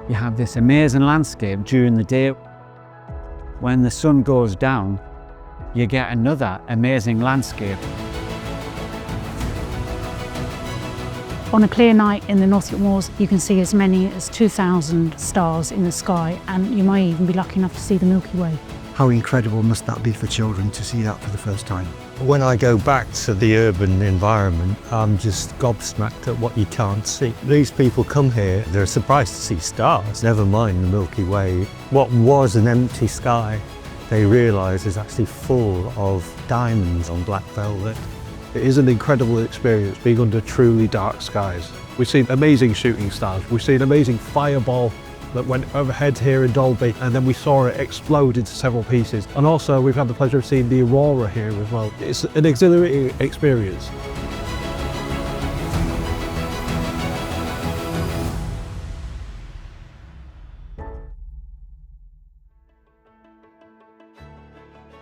You have this amazing landscape during the day. When the sun goes down, you get another amazing landscape. On a clear night in the North York Moors, you can see as many as 2,000 stars in the sky, and you might even be lucky enough to see the Milky Way. How incredible must that be for children to see that for the first time? When I go back to the urban environment, I'm just gobsmacked at what you can't see. These people come here, they're surprised to see stars, never mind the Milky Way. What was an empty sky, they realise is actually full of diamonds on black velvet. It is an incredible experience being under truly dark skies. We've seen amazing shooting stars, we've seen amazing fireball that went overhead here in Dalby, and then we saw it explode into several pieces. And also we've had the pleasure of seeing the aurora here as well. It's an exhilarating experience.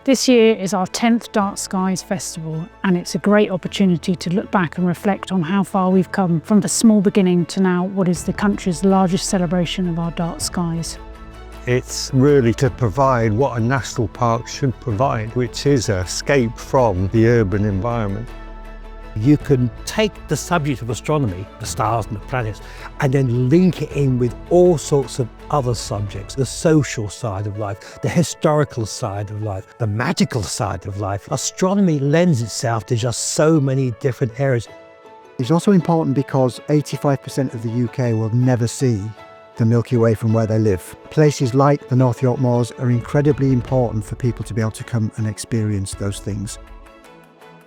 This year is our 10th Dark Skies Festival, and it's a great opportunity to look back and reflect on how far we've come from the small beginning to now what is the country's largest celebration of our dark skies. It's really to provide what a national park should provide, which is an escape from the urban environment. You can take the subject of astronomy, the stars and the planets, and then link it in with all sorts of other subjects. The social side of life, the historical side of life, the magical side of life. Astronomy lends itself to just so many different areas. It's also important because 85% of the UK will never see the Milky Way from where they live. Places like the North York Moors are incredibly important for people to be able to come and experience those things.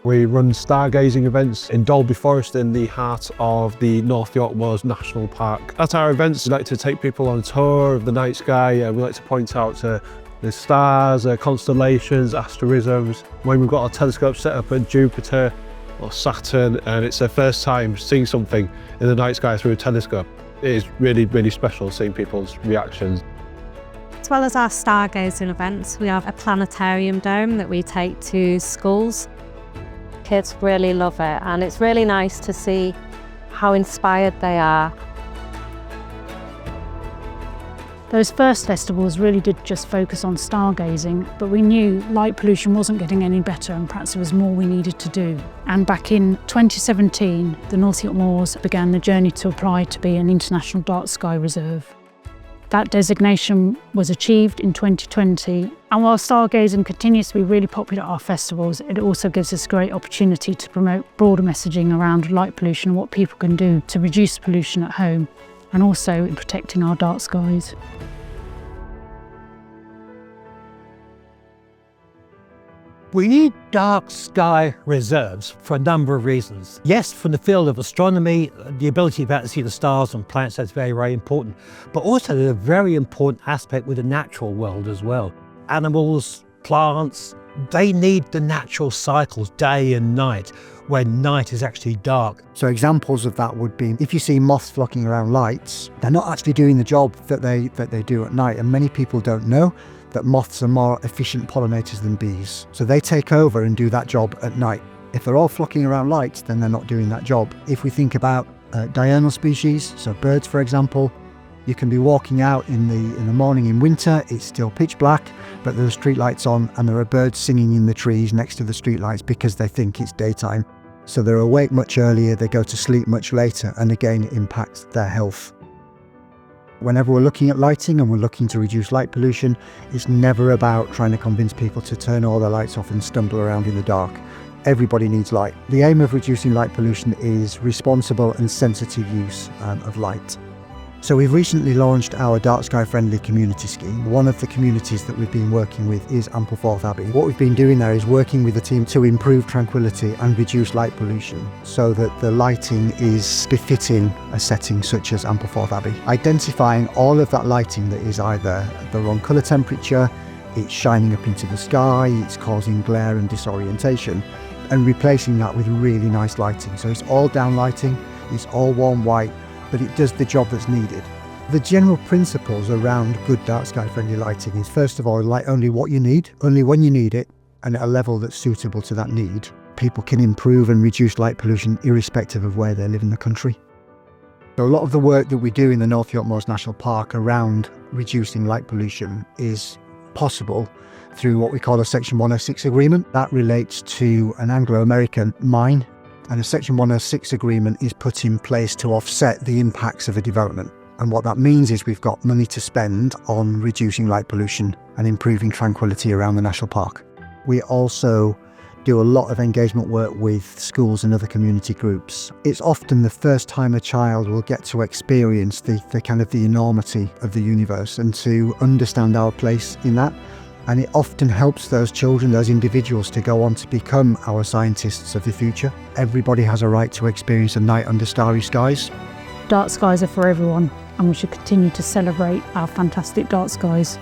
We run stargazing events in Dalby Forest in the heart of the North York Moors National Park. At our events, we like to take people on a tour of the night sky. We like to point out the stars, constellations, astrotourism. When we've got our telescope set up at Jupiter or Saturn, and it's their first time seeing something in the night sky through a telescope, it is really, really special seeing people's reactions. As well as our stargazing events, we have a planetarium dome that we take to schools. Kids really love it, and it's really nice to see how inspired they are. Those first festivals really did just focus on stargazing, but we knew light pollution wasn't getting any better and perhaps there was more we needed to do. And back in 2017, the North York Moors began the journey to apply to be an International Dark Sky Reserve. That designation was achieved in 2020, and while stargazing continues to be really popular at our festivals, it also gives us a great opportunity to promote broader messaging around light pollution and what people can do to reduce pollution at home, and also in protecting our dark skies. We need dark sky reserves for a number of reasons. Yes, from the field of astronomy, the ability to see the stars and planets, that's very, very important. But also there's a very important aspect with the natural world as well. Animals, plants, they need the natural cycles, day and night, when night is actually dark. So examples of that would be, if you see moths flocking around lights, they're not actually doing the job that they do at night. And many people don't know that moths are more efficient pollinators than bees. So they take over and do that job at night. If they're all flocking around lights, then they're not doing that job. If we think about diurnal species, so birds for example, you can be walking out in the morning in winter, it's still pitch black, but there are street lights on and there are birds singing in the trees next to the street lights because they think it's daytime. So they're awake much earlier, they go to sleep much later, and again it impacts their health. Whenever we're looking at lighting and we're looking to reduce light pollution, it's never about trying to convince people to turn all their lights off and stumble around in the dark. Everybody needs light. The aim of reducing light pollution is responsible and sensitive use of light. So we've recently launched our Dark Sky Friendly community scheme. One of the communities that we've been working with is Ampleforth Abbey. What we've been doing there is working with the team to improve tranquility and reduce light pollution so that the lighting is befitting a setting such as Ampleforth Abbey. Identifying all of that lighting that is either the wrong colour temperature, it's shining up into the sky, it's causing glare and disorientation, and replacing that with really nice lighting. So it's all down lighting, it's all warm white, but it does the job that's needed. The general principles around good dark sky friendly lighting is, first of all, light only what you need, only when you need it, and at a level that's suitable to that need. People can improve and reduce light pollution irrespective of where they live in the country. So a lot of the work that we do in the North York Moors National Park around reducing light pollution is possible through what we call a Section 106 agreement. That relates to an Anglo American mine, and a Section 106 agreement is put in place to offset the impacts of a development. And what that means is we've got money to spend on reducing light pollution and improving tranquility around the national park. We also do a lot of engagement work with schools and other community groups. It's often the first time a child will get to experience the enormity of the universe and to understand our place in that. And it often helps those children, those individuals, to go on to become our scientists of the future. Everybody has a right to experience a night under starry skies. Dark skies are for everyone, and we should continue to celebrate our fantastic dark skies.